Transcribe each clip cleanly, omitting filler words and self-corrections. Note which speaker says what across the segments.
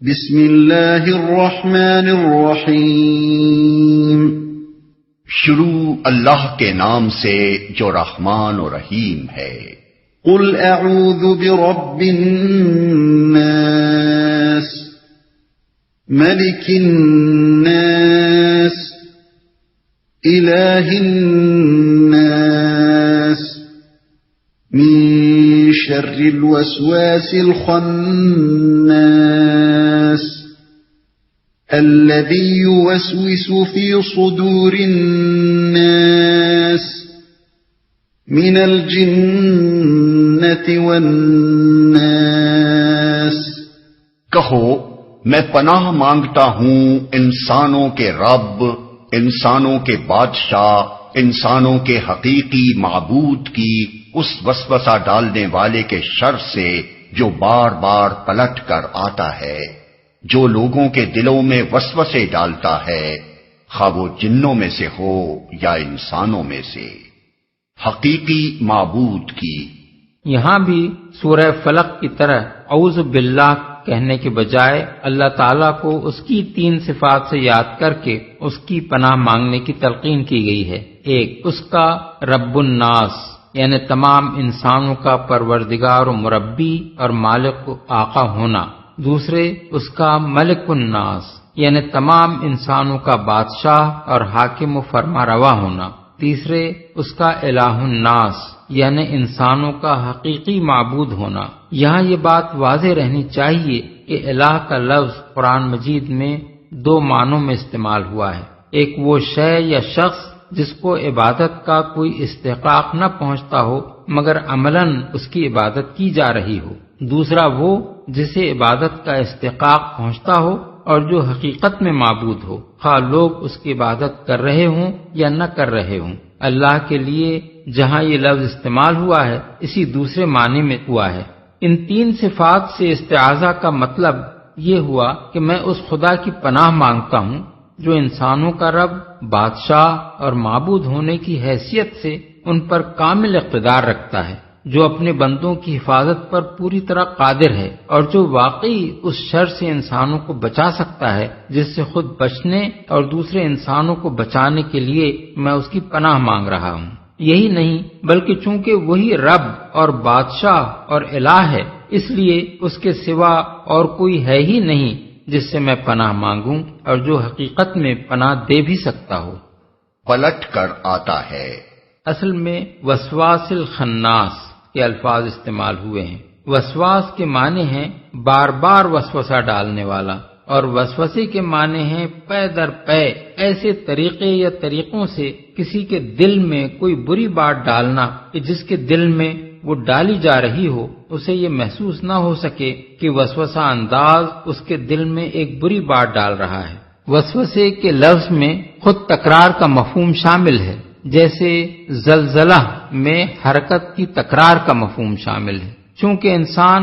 Speaker 1: بسم اللہ الرحمن الرحیم۔
Speaker 2: شروع اللہ کے نام سے جو رحمان و رحیم ہے۔
Speaker 1: قل اعوذ برب الناس ملک الناس الہ الناس من شر الوسواس الخناس الذي يوسوس في صدور الناس من الجنة والناس۔
Speaker 2: کہو میں پناہ مانگتا ہوں انسانوں کے رب، انسانوں کے بادشاہ، انسانوں کے حقیقی معبود کی اس وسوسہ ڈالنے والے کے شر سے جو بار بار پلٹ کر آتا ہے، جو لوگوں کے دلوں میں وسوسے ڈالتا ہے، خواہ وہ جنوں میں سے ہو یا انسانوں میں سے۔ حقیقی معبود کی۔
Speaker 3: یہاں بھی سورہ فلق کی طرح اعوذ باللہ کہنے کے بجائے اللہ تعالیٰ کو اس کی 3 صفات سے یاد کر کے اس کی پناہ مانگنے کی تلقین کی گئی ہے۔ ایک، اس کا رب الناس یعنی تمام انسانوں کا پروردگار و مربی اور مالک و آقا ہونا۔ دوسرے، اس کا ملک الناس یعنی تمام انسانوں کا بادشاہ اور حاکم و فرما روا ہونا۔ تیسرے، اس کا الہ الناس یعنی انسانوں کا حقیقی معبود ہونا۔ یہاں یہ بات واضح رہنی چاہیے کہ الہ کا لفظ قرآن مجید میں 2 معنوں میں استعمال ہوا ہے۔ ایک وہ شے یا شخص جس کو عبادت کا کوئی استحقاق نہ پہنچتا ہو مگر عملاً اس کی عبادت کی جا رہی ہو۔ دوسرا وہ جسے عبادت کا استحقاق پہنچتا ہو اور جو حقیقت میں معبود ہو، خواہ لوگ اس کی عبادت کر رہے ہوں یا نہ کر رہے ہوں۔ اللہ کے لیے جہاں یہ لفظ استعمال ہوا ہے اسی دوسرے معنی میں ہوا ہے۔ ان 3 صفات سے استعاذہ کا مطلب یہ ہوا کہ میں اس خدا کی پناہ مانگتا ہوں جو انسانوں کا رب، بادشاہ اور معبود ہونے کی حیثیت سے ان پر کامل اقتدار رکھتا ہے، جو اپنے بندوں کی حفاظت پر پوری طرح قادر ہے اور جو واقعی اس شر سے انسانوں کو بچا سکتا ہے جس سے خود بچنے اور دوسرے انسانوں کو بچانے کے لیے میں اس کی پناہ مانگ رہا ہوں۔ یہی نہیں بلکہ چونکہ وہی رب اور بادشاہ اور الہ ہے، اس لیے اس کے سوا اور کوئی ہے ہی نہیں جس سے میں پناہ مانگوں اور جو حقیقت میں پناہ دے بھی سکتا ہو۔
Speaker 2: پلٹ کر آتا ہے۔
Speaker 3: اصل میں وسواس الخناس کے الفاظ استعمال ہوئے ہیں۔ وسواس کے معنی ہیں بار بار وسوسہ ڈالنے والا، اور وسوسے کے معنی ہیں پے در پے ایسے طریقے یا طریقوں سے کسی کے دل میں کوئی بری بات ڈالنا کہ جس کے دل میں وہ ڈالی جا رہی ہو اسے یہ محسوس نہ ہو سکے کہ وسوسہ انداز اس کے دل میں ایک بری بات ڈال رہا ہے۔ وسوسے کے لفظ میں خود تکرار کا مفہوم شامل ہے، جیسے زلزلہ میں حرکت کی تکرار کا مفہوم شامل ہے۔ چونکہ انسان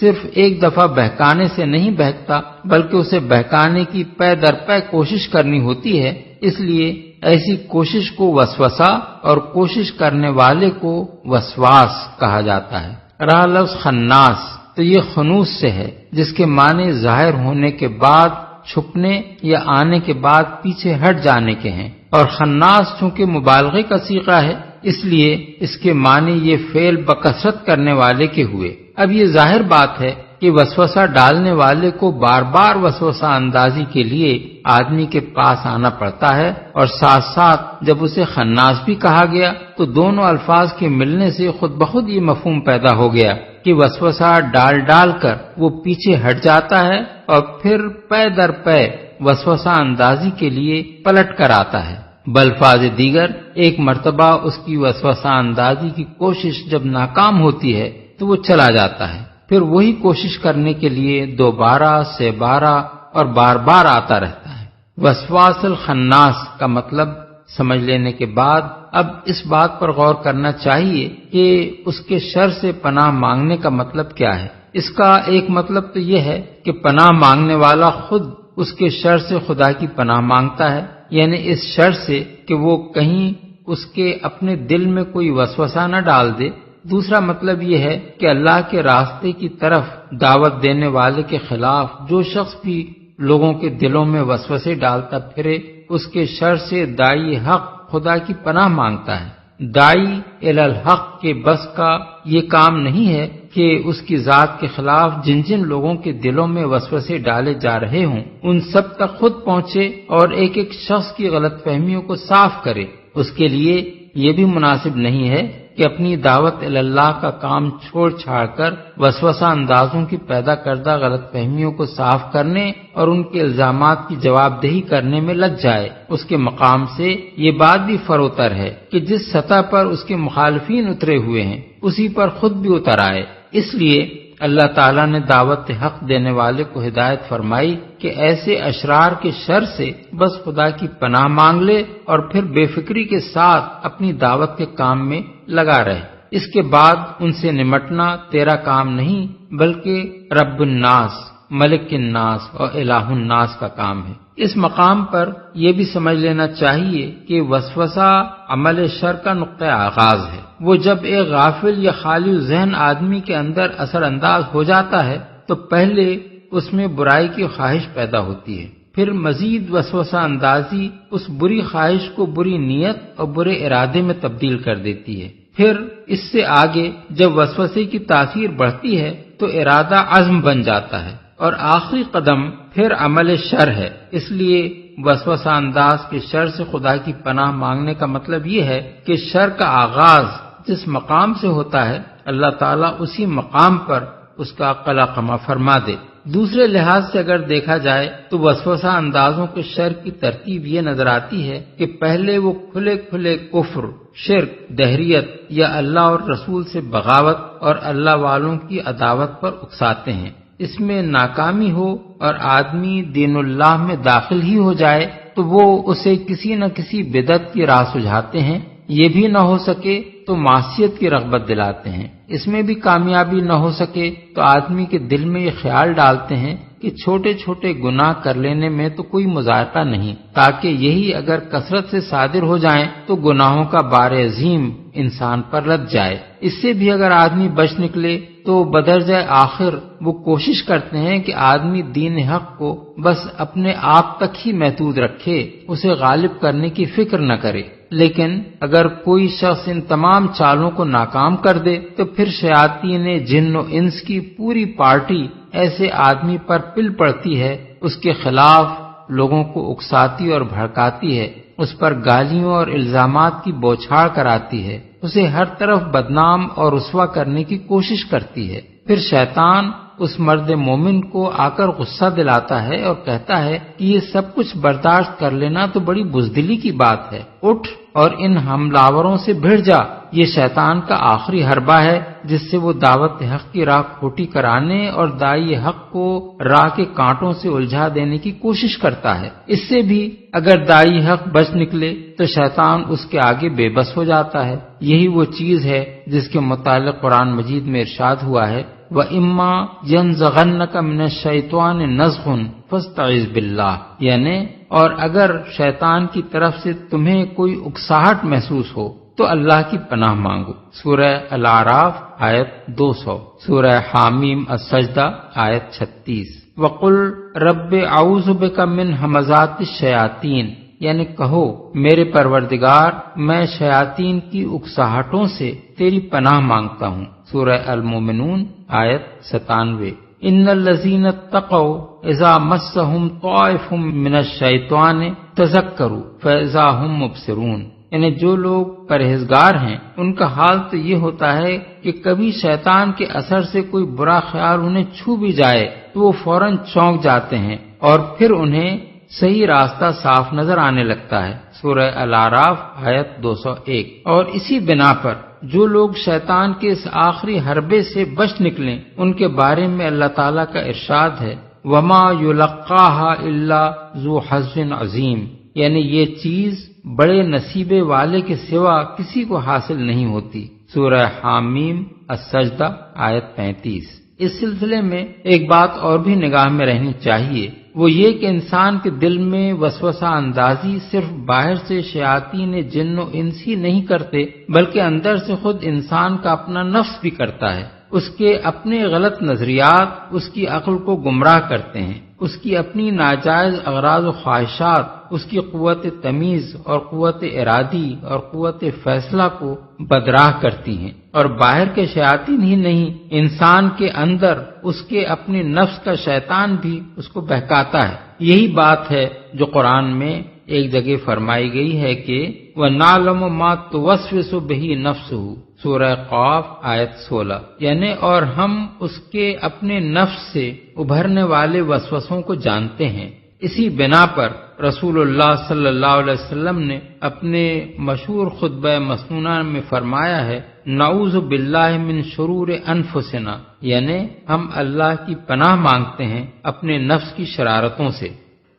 Speaker 3: صرف ایک دفعہ بہکانے سے نہیں بہکتا بلکہ اسے بہکانے کی پے در پے کوشش کرنی ہوتی ہے، اس لیے ایسی کوشش کو وسوسہ اور کوشش کرنے والے کو وسواس کہا جاتا ہے۔ رہا لفظ خناس تو یہ خنوس سے ہے جس کے معنی ظاہر ہونے کے بعد چھپنے یا آنے کے بعد پیچھے ہٹ جانے کے ہیں، اور خناس چونکہ مبالغے کا صیغہ ہے اس لیے اس کے معنی یہ فعل بکثرت کرنے والے کے ہوئے۔ اب یہ ظاہر بات ہے کہ وسوسہ ڈالنے والے کو بار بار وسوسہ اندازی کے لیے آدمی کے پاس آنا پڑتا ہے، اور ساتھ ساتھ جب اسے خناس بھی کہا گیا تو دونوں الفاظ کے ملنے سے خود بخود یہ مفہوم پیدا ہو گیا کہ وسوسہ ڈال ڈال کر وہ پیچھے ہٹ جاتا ہے اور پھر پے در پے وسوسہ اندازی کے لیے پلٹ کر آتا ہے۔ بالفاظ دیگر ایک مرتبہ اس کی وسوسہ اندازی کی کوشش جب ناکام ہوتی ہے تو وہ چلا جاتا ہے، پھر وہی کوشش کرنے کے لیے دوبارہ سے بارہ اور بار بار آتا رہتا ہے۔ وسواس الخناس کا مطلب سمجھ لینے کے بعد اب اس بات پر غور کرنا چاہیے کہ اس کے شر سے پناہ مانگنے کا مطلب کیا ہے۔ اس کا ایک مطلب تو یہ ہے کہ پناہ مانگنے والا خود اس کے شر سے خدا کی پناہ مانگتا ہے، یعنی اس شر سے کہ وہ کہیں اس کے اپنے دل میں کوئی وسوسہ نہ ڈال دے دوسرا مطلب یہ ہے کہ اللہ کے راستے کی طرف دعوت دینے والے کے خلاف جو شخص بھی لوگوں کے دلوں میں وسوسے ڈالتا پھرے، اس کے شر سے داعی حق خدا کی پناہ مانگتا ہے۔ داعی الی الحق کے بس کا یہ کام نہیں ہے کہ اس کی ذات کے خلاف جن جن لوگوں کے دلوں میں وسوسے ڈالے جا رہے ہوں ان سب تک خود پہنچے اور ایک ایک شخص کی غلط فہمیوں کو صاف کرے۔ اس کے لیے یہ بھی مناسب نہیں ہے کہ اپنی دعوت الی اللہ کا کام چھوڑ چھاڑ کر وسوسہ اندازوں کی پیدا کردہ غلط فہمیوں کو صاف کرنے اور ان کے الزامات کی جواب دہی کرنے میں لگ جائے۔ اس کے مقام سے یہ بات بھی فروتر ہے کہ جس سطح پر اس کے مخالفین اترے ہوئے ہیں اسی پر خود بھی اتر آئے۔ اس لیے اللہ تعالیٰ نے دعوت حق دینے والے کو ہدایت فرمائی کہ ایسے اشرار کے شر سے بس خدا کی پناہ مانگ لے اور پھر بے فکری کے ساتھ اپنی دعوت کے کام میں لگا رہے۔ اس کے بعد ان سے نمٹنا تیرا کام نہیں بلکہ رب الناس، ملک الناس اور الہ الناس کا کام ہے۔ اس مقام پر یہ بھی سمجھ لینا چاہیے کہ وسوسہ عمل شر کا نقطہ آغاز ہے۔ وہ جب ایک غافل یا خالی ذہن آدمی کے اندر اثر انداز ہو جاتا ہے تو پہلے اس میں برائی کی خواہش پیدا ہوتی ہے، پھر مزید وسوسہ اندازی اس بری خواہش کو بری نیت اور برے ارادے میں تبدیل کر دیتی ہے۔ پھر اس سے آگے جب وسوسے کی تاثیر بڑھتی ہے تو ارادہ عزم بن جاتا ہے اور آخری قدم پھر عمل شر ہے۔ اس لیے وسوسہ انداز کے شر سے خدا کی پناہ مانگنے کا مطلب یہ ہے کہ شر کا آغاز جس مقام سے ہوتا ہے اللہ تعالیٰ اسی مقام پر اس کا قلعہ فرما دے۔ دوسرے لحاظ سے اگر دیکھا جائے تو وسوسہ اندازوں کے شر کی ترتیب یہ نظر آتی ہے کہ پہلے وہ کھلے کھلے کفر، شرک، دہریت یا اللہ اور رسول سے بغاوت اور اللہ والوں کی عداوت پر اکساتے ہیں۔ اس میں ناکامی ہو اور آدمی دین اللہ میں داخل ہی ہو جائے تو وہ اسے کسی نہ کسی بدعت کی راہ سجھاتے ہیں، یہ بھی نہ ہو سکے تو معصیت کی رغبت دلاتے ہیں۔ اس میں بھی کامیابی نہ ہو سکے تو آدمی کے دل میں یہ خیال ڈالتے ہیں کہ چھوٹے چھوٹے گناہ کر لینے میں تو کوئی مذائقہ نہیں، تاکہ یہی اگر کثرت سے صادر ہو جائیں تو گناہوں کا بار عظیم انسان پر لد جائے۔ اس سے بھی اگر آدمی بچ نکلے تو بدرجہ آخر وہ کوشش کرتے ہیں کہ آدمی دین حق کو بس اپنے آپ تک ہی محدود رکھے، اسے غالب کرنے کی فکر نہ کرے۔ لیکن اگر کوئی شخص ان تمام چالوں کو ناکام کر دے تو پھر شیاطین جن و انس کی پوری پارٹی ایسے آدمی پر پل پڑتی ہے، اس کے خلاف لوگوں کو اکساتی اور بھڑکاتی ہے، اس پر گالیوں اور الزامات کی بوچھاڑ کراتی ہے، اسے ہر طرف بدنام اور رسوا کرنے کی کوشش کرتی ہے۔ پھر شیطان اس مرد مومن کو آ کر غصہ دلاتا ہے اور کہتا ہے کہ یہ سب کچھ برداشت کر لینا تو بڑی بزدلی کی بات ہے، اٹھ اور ان حملاوروں سے بھڑ جا۔ یہ شیطان کا آخری حربہ ہے جس سے وہ دعوت حق کی راہ کھوٹی کرانے اور داعی حق کو راہ کے کانٹوں سے الجھا دینے کی کوشش کرتا ہے۔ اس سے بھی اگر داعی حق بچ نکلے تو شیطان اس کے آگے بے بس ہو جاتا ہے۔ یہی وہ چیز ہے جس کے متعلق قرآن مجید میں ارشاد ہوا ہے وَإِمَّا يَنزَغَنَّكَ مِنَ الشَّيْطَانِ نَزْغٌ فَاسْتَعِذْ بِاللَّهِ، یعنی اور اگر شیطان کی طرف سے تمہیں کوئی اکساہٹ محسوس ہو تو اللہ کی پناہ مانگو۔ سورہ الاعراف آیت 200، سورہ حامیم السجدہ آیت 36۔ وَقُلْ رَبِّ أَعُوذُ بِكَ مِنْ ہَمَزَاتِ الشَّيَاطِينِ، یعنی کہو میرے پروردگار میں شیاطین کی اکساہٹوں سے تیری پناہ مانگتا ہوں۔ سورہ المومنون آیت 97۔ ان الذین اتقوا اذا مسهم طائف من الشیطان تذکروا فاذا هم مبصرون، یعنی جو لوگ پرہیزگار ہیں ان کا حال تو یہ ہوتا ہے کہ کبھی شیطان کے اثر سے کوئی برا خیال انہیں چھو بھی جائے تو وہ فوراً چونک جاتے ہیں اور پھر انہیں صحیح راستہ صاف نظر آنے لگتا ہے۔ سورہ الاعراف آیت 201۔ اور اسی بنا پر جو لوگ شیطان کے اس آخری حربے سے بچ نکلیں ان کے بارے میں اللہ تعالیٰ کا ارشاد ہے وَمَا يُلَقَّاهَا إِلَّا ذُو حَظٍّ عَظِيمٍ، یعنی یہ چیز بڑے نصیبے والے کے سوا کسی کو حاصل نہیں ہوتی۔ سورہ حامیم السجدہ آیت 35۔ اس سلسلے میں ایک بات اور بھی نگاہ میں رہنی چاہیے وہ یہ کہ انسان کے دل میں وسوسہ اندازی صرف باہر سے شیاطین جن و انس ہی نہیں کرتے، بلکہ اندر سے خود انسان کا اپنا نفس بھی کرتا ہے۔ اس کے اپنے غلط نظریات اس کی عقل کو گمراہ کرتے ہیں، اس کی اپنی ناجائز اغراض و خواہشات اس کی قوت تمیز اور قوت ارادی اور قوت فیصلہ کو بدراہ کرتی ہیں، اور باہر کے شیاطین ہی نہیں، انسان کے اندر اس کے اپنے نفس کا شیطان بھی اس کو بہکاتا ہے۔ یہی بات ہے جو قرآن میں ایک جگہ فرمائی گئی ہے کہ وَنَعْلَمُ مَا تُوَسْوِسُ بِهِ نَفْسُهُ، سورہ قاف آیت 16، یعنی اور ہم اس کے اپنے نفس سے ابھرنے والے وسوسوں کو جانتے ہیں۔ اسی بنا پر رسول اللہ صلی اللہ علیہ وسلم نے اپنے مشہور خطبہ مسنونہ میں فرمایا ہے نعوذ باللہ من شرور انفسنا، یعنی ہم اللہ کی پناہ مانگتے ہیں اپنے نفس کی شرارتوں سے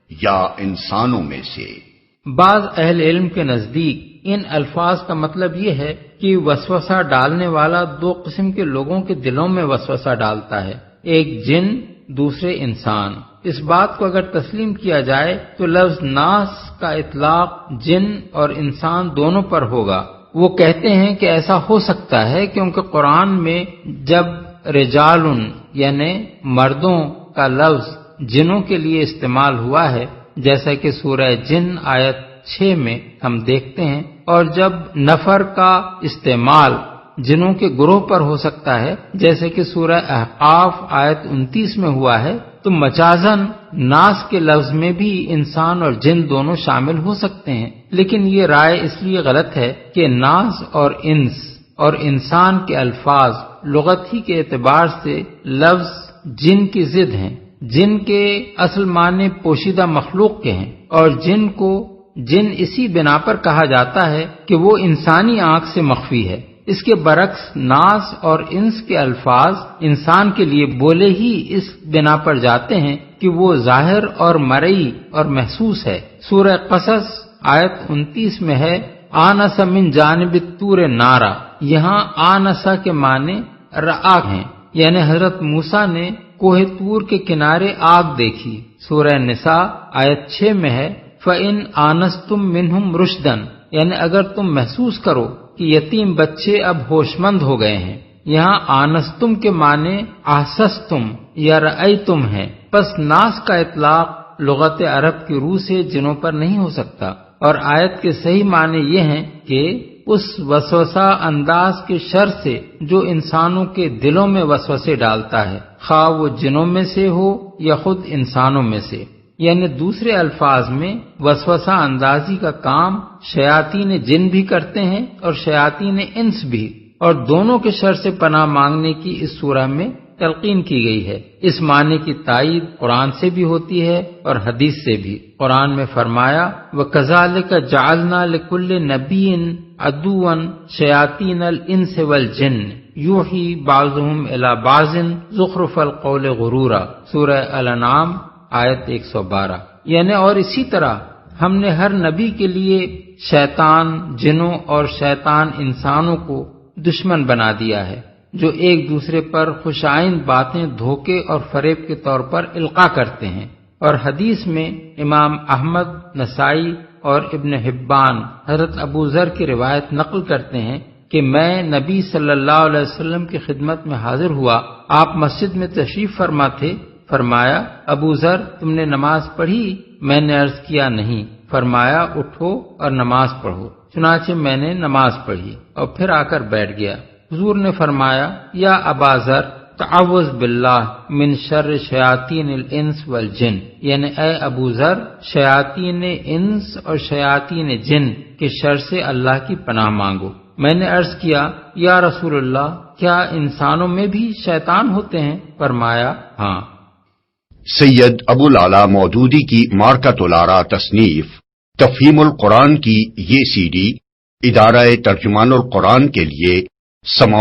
Speaker 2: یا انسانوں میں سے۔
Speaker 3: بعض اہل علم کے نزدیک ان الفاظ کا مطلب یہ ہے کہ وسوسہ ڈالنے والا دو قسم کے لوگوں کے دلوں میں وسوسہ ڈالتا ہے، ایک جن، دوسرے انسان۔ اس بات کو اگر تسلیم کیا جائے تو لفظ ناس کا اطلاق جن اور انسان دونوں پر ہوگا۔ وہ کہتے ہیں کہ ایسا ہو سکتا ہے کیونکہ قرآن میں جب رجال یعنی مردوں کا لفظ جنوں کے لیے استعمال ہوا ہے، جیسا کہ سورہ جن آیت 6 میں ہم دیکھتے ہیں، اور جب نفر کا استعمال جنوں کے گروہ پر ہو سکتا ہے جیسے کہ سورہ احقاف آیت 29 میں ہوا ہے، تو مجازن ناس کے لفظ میں بھی انسان اور جن دونوں شامل ہو سکتے ہیں۔ لیکن یہ رائے اس لیے غلط ہے کہ ناس اور انس اور انسان کے الفاظ لغت ہی کے اعتبار سے لفظ جن کی ضد ہیں۔ جن کے اصل معنی پوشیدہ مخلوق کے ہیں، اور جن کو جن اسی بنا پر کہا جاتا ہے کہ وہ انسانی آنکھ سے مخفی ہے۔ اس کے برعکس ناس اور انس کے الفاظ انسان کے لیے بولے ہی اس بنا پر جاتے ہیں کہ وہ ظاہر اور مرئی اور محسوس ہے۔ سورہ قصص آیت 29 میں ہے آنس من جانب الطور نارا، یہاں آنسا کے معنی رآ ہیں، یعنی حضرت موسیٰ نے کوہ طور کے کنارے آگ دیکھی۔ سورہ نساء آیت 6 میں ہے فَإِنْ آنَسْتُمْ مِنْهُمْ رُشْدًا، یعنی اگر تم محسوس کرو کہ یتیم بچے اب ہوش مند ہو گئے ہیں۔ یہاں آنستم کے معنی احسستم یا رأیتم ہے، پس ناس کا اطلاق لغت عرب کی روح سے جنوں پر نہیں ہو سکتا، اور آیت کے صحیح معنی یہ ہیں کہ اس وسوسہ انداز کے شر سے جو انسانوں کے دلوں میں وسوسے ڈالتا ہے، خواہ وہ جنوں میں سے ہو یا خود انسانوں میں سے۔ یعنی دوسرے الفاظ میں وسوسہ اندازی کا کام شیاطین جن بھی کرتے ہیں اور شیاطین انس بھی، اور دونوں کے شر سے پناہ مانگنے کی اس سورہ میں تلقین کی گئی ہے۔ اس معنی کی تائید قرآن سے بھی ہوتی ہے اور حدیث سے بھی۔ قرآن میں فرمایا وَكَذَلِكَ جَعَلْنَا لِكُلِّ نَبِيٍّ عَدُوًّا شَيَاطِينَ الْإِنسِ وَالْجِنِّ يُوحِي بَعْضُهُمْ إِلَى بَعْضٍ زُخْرُفَ الْقَوْلِ غُرُورًا، سورہ الانعام آیت 112۔ یعنی اور اسی طرح ہم نے ہر نبی کے لیے شیطان جنوں اور شیطان انسانوں کو دشمن بنا دیا ہے، جو ایک دوسرے پر خوشائند باتیں دھوکے اور فریب کے طور پر القاء کرتے ہیں۔ اور حدیث میں امام احمد، نسائی اور ابن حبان حضرت ابو ذر کی روایت نقل کرتے ہیں کہ میں نبی صلی اللہ علیہ وسلم کی خدمت میں حاضر ہوا، آپ مسجد میں تشریف فرما تھے۔ فرمایا ابو ذر تم نے نماز پڑھی؟ میں نے عرض کیا نہیں۔ فرمایا اٹھو اور نماز پڑھو۔ چنانچہ میں نے نماز پڑھی اور پھر آ کر بیٹھ گیا۔ حضور نے فرمایا یا ابا ذر تعوذ باللہ من شر شیاطین الانس والجن، یعنی اے ابو ذر شیاطین انس اور شیاطین جن کے شر سے اللہ کی پناہ مانگو۔ میں نے عرض کیا یا رسول اللہ کیا انسانوں میں بھی شیطان ہوتے ہیں؟ فرمایا ہاں۔
Speaker 2: سید ابو العلا مودودی کی مارکۃ الآراء تصنیف تفہیم القرآن کی یہ CD ادارہ ترجمان القرآن کے لیے سماع